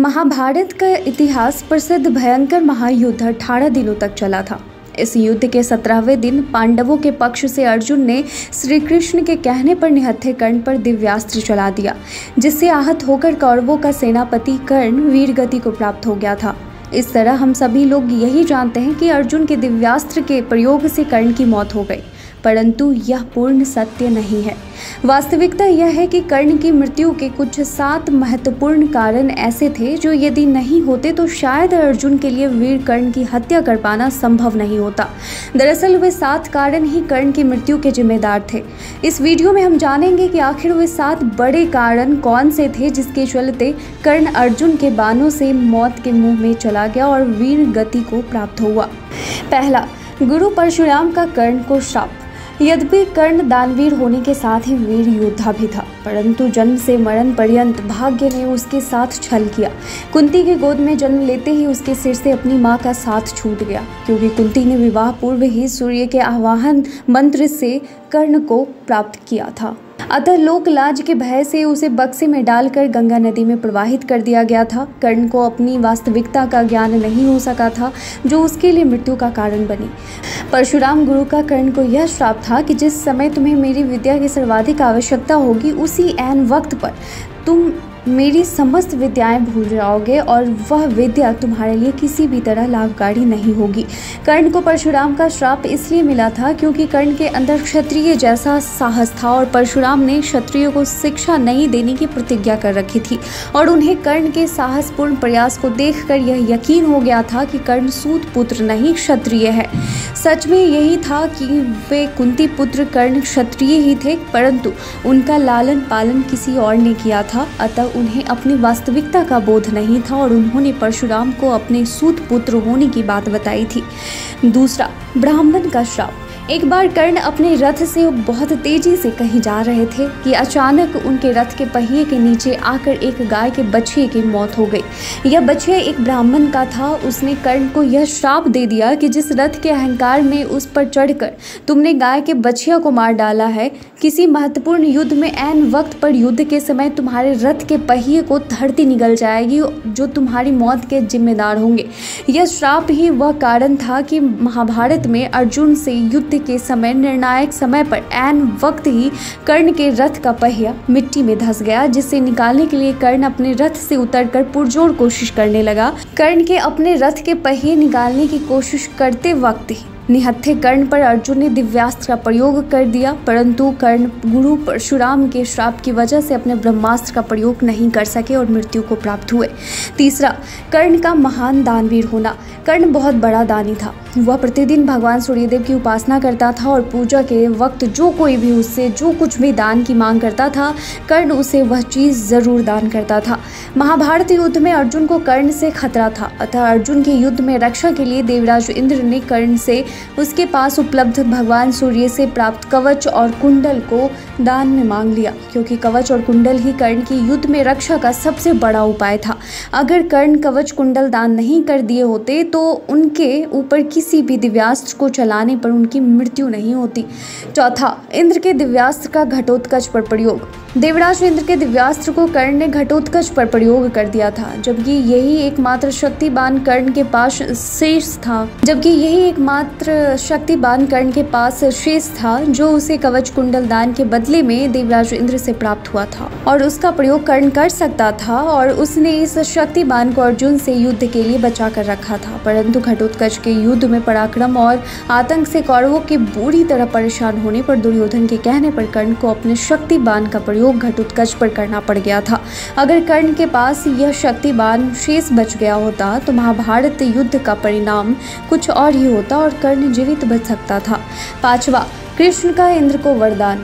महाभारत का इतिहास प्रसिद्ध भयंकर महायुद्ध 18 दिनों तक चला था। इस युद्ध के 17वें दिन पांडवों के पक्ष से अर्जुन ने श्री कृष्ण के कहने पर निहत्थे कर्ण पर दिव्यास्त्र चला दिया, जिससे आहत होकर कौरवों का सेनापति कर्ण वीर गति को प्राप्त हो गया था। इस तरह हम सभी लोग यही जानते हैं कि अर्जुन के दिव्यास्त्र के प्रयोग से कर्ण की मौत हो गई, परंतु यह पूर्ण सत्य नहीं है। वास्तविकता यह है कि कर्ण की मृत्यु के कुछ 7 महत्वपूर्ण कारण ऐसे थे जो यदि नहीं होते तो शायद अर्जुन के लिए वीर कर्ण की हत्या कर पाना संभव नहीं होता। दरअसल वे 7 कारण ही कर्ण की मृत्यु के जिम्मेदार थे। इस वीडियो में हम जानेंगे कि आखिर वे 7 बड़े कारण कौन से थे जिसके चलते कर्ण अर्जुन के बाणों से मौत के मुंह में चला गया और वीर गति को प्राप्त हुआ। पहला, गुरु परशुराम का कर्ण को श्राप। यद्यपि कर्ण दानवीर होने के साथ ही वीर योद्धा भी था, परंतु जन्म से मरण पर्यंत भाग्य ने उसके साथ छल किया। कुंती की गोद में जन्म लेते ही उसके सिर से अपनी मां का साथ छूट गया, क्योंकि कुंती ने विवाह पूर्व ही सूर्य के आवाहन मंत्र से कर्ण को प्राप्त किया था। अतः लोक लाज के भय से उसे बक्से में डालकर गंगा नदी में प्रवाहित कर दिया गया था। कर्ण को अपनी वास्तविकता का ज्ञान नहीं हो सका था, जो उसके लिए मृत्यु का कारण बनी। परशुराम गुरु का कर्ण को यह श्राप था कि जिस समय तुम्हें मेरी विद्या की सर्वाधिक आवश्यकता होगी, उसी ऐन वक्त पर तुम मेरी समस्त विद्याएं भूल जाओगे और वह विद्या तुम्हारे लिए किसी भी तरह लाभकारी नहीं होगी। कर्ण को परशुराम का श्राप इसलिए मिला था क्योंकि कर्ण के अंदर क्षत्रिय जैसा साहस था और परशुराम ने क्षत्रियों को शिक्षा नहीं देने की प्रतिज्ञा कर रखी थी और उन्हें कर्ण के साहसपूर्ण प्रयास को देखकर यह यकीन हो गया था कि कर्ण सूत पुत्र नहीं क्षत्रिय है। सच में यही था कि वे कुंती पुत्र कर्ण क्षत्रिय ही थे, परंतु उनका लालन पालन किसी और ने किया था। अतः उन्हें अपनी वास्तविकता का बोध नहीं था और उन्होंने परशुराम को अपने सूत पुत्र होने की बात बताई थी। दूसरा, ब्राह्मण का श्राप। एक बार कर्ण अपने रथ से बहुत तेजी से कहीं जा रहे थे कि अचानक उनके रथ के पहिए के नीचे आकर एक गाय के बछड़े की मौत हो गई। यह बछड़ा एक ब्राह्मण का था। उसने कर्ण को यह श्राप दे दिया कि जिस रथ के अहंकार में उस पर चढ़कर तुमने गाय के बछड़े को मार डाला है, किसी महत्वपूर्ण युद्ध में ऐन वक्त पर युद्ध के समय तुम्हारे रथ के पहिए को धरती निगल जाएगी, जो तुम्हारी मौत के जिम्मेदार होंगे। यह श्राप ही वह कारण था कि महाभारत में अर्जुन से युद्ध के समय निर्णायक समय पर ऐन वक्त ही कर्ण के रथ का पहिया मिट्टी में धंस गया, जिसे निकालने के लिए कर्ण अपने रथ से उतरकर पुरजोर कोशिश करने लगा। कर्ण के अपने रथ के पहिए निकालने की कोशिश करते वक्त ही निहत्थे कर्ण पर अर्जुन ने दिव्यास्त्र का प्रयोग कर दिया, परंतु कर्ण गुरु परशुराम के श्राप की वजह से अपने ब्रह्मास्त्र का प्रयोग नहीं कर सके और मृत्यु को प्राप्त हुए। तीसरा, कर्ण का महान दानवीर होना। कर्ण बहुत बड़ा दानी था। वह प्रतिदिन भगवान सूर्यदेव की उपासना करता था और पूजा के वक्त जो कोई भी उससे जो कुछ भी दान की मांग करता था, कर्ण उसे वह चीज़ जरूर दान करता था। महाभारत युद्ध में अर्जुन को कर्ण से खतरा था, अतः अर्जुन के युद्ध में रक्षा के लिए देवराज इंद्र ने कर्ण से उसके पास उपलब्ध भगवान सूर्य से प्राप्त कवच और कुंडल को दान में मांग लिया, क्योंकि कवच और कुंडल ही कर्ण की युद्ध में रक्षा का सबसे बड़ा उपाय था। अगर कर्ण कवच कुंडल दान नहीं कर दिए होते तो उनके ऊपर किसी भी दिव्यास्त्र को चलाने पर उनकी मृत्यु नहीं होती। चौथा, इंद्र के दिव्यास्त्र का घटोत्कच पर प्रयोग। देवराज इंद्र के दिव्यास्त्र को कर्ण ने घटोत्कच पर प्रयोग कर दिया था, जबकि यही एकमात्र शक्तिबान कर्ण के पास शेष था जो उसे कवच कुंडल दान के बदले में देवराज इंद्र से प्राप्त हुआ था और उसका प्रयोग कर्ण कर सकता था, और उसने इस शक्तिबान को अर्जुन से युद्ध के लिए बचा कर रखा था। परंतु घटोत्कच के युद्ध में पराक्रम और आतंक से कौरवों के बुरी तरह परेशान होने पर दुर्योधन के कहने पर कर्ण को अपने शक्तिबान का प्रयोग घटोत्कच पर करना पड़ गया था। अगर कर्ण के पास यह शक्तिबान शेष बच गया होता तो महाभारत युद्ध का परिणाम कुछ और ही होता और कर्ण जीवित बच सकता था। पांचवा, कृष्ण का इंद्र को वरदान।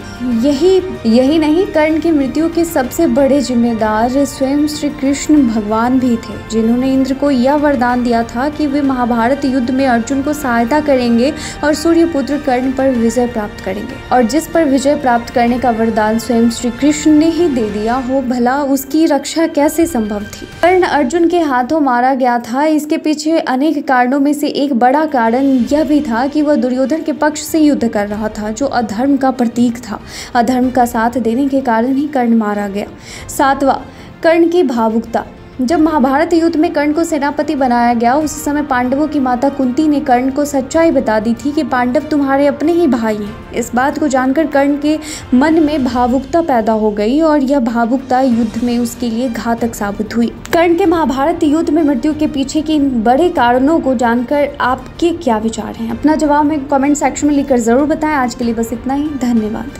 यही नहीं, कर्ण की मृत्यु के सबसे बड़े जिम्मेदार स्वयं श्री कृष्ण भगवान भी थे, जिन्होंने इंद्र को यह वरदान दिया था कि वे महाभारत युद्ध में अर्जुन को सहायता करेंगे और सूर्यपुत्र कर्ण पर विजय प्राप्त करेंगे। और जिस पर विजय प्राप्त करने का वरदान स्वयं श्री कृष्ण ने ही दे दिया हो, भला उसकी रक्षा कैसे संभव थी। कर्ण अर्जुन के हाथों मारा गया था। इसके पीछे अनेक कारणों में से एक बड़ा कारण यह भी था कि वह दुर्योधन के पक्ष से युद्ध कर रहा था, जो अधर्म का प्रतीक था। अधर्म का साथ देने के कारण ही कर्ण मारा गया। सातवां, कर्ण की भावुकता। जब महाभारत युद्ध में कर्ण को सेनापति बनाया गया, उस समय पांडवों की माता कुंती ने कर्ण को सच्चाई बता दी थी कि पांडव तुम्हारे अपने ही भाई हैं। इस बात को जानकर कर्ण के मन में भावुकता पैदा हो गई और यह भावुकता युद्ध में उसके लिए घातक साबित हुई। कर्ण के महाभारत युद्ध में मृत्यु के पीछे के इन बड़े कारणों को जानकर आपके क्या विचार हैं? अपना जवाब में कमेंट सेक्शन में लिखकर जरूर बताएं। आज के लिए बस इतना ही। धन्यवाद।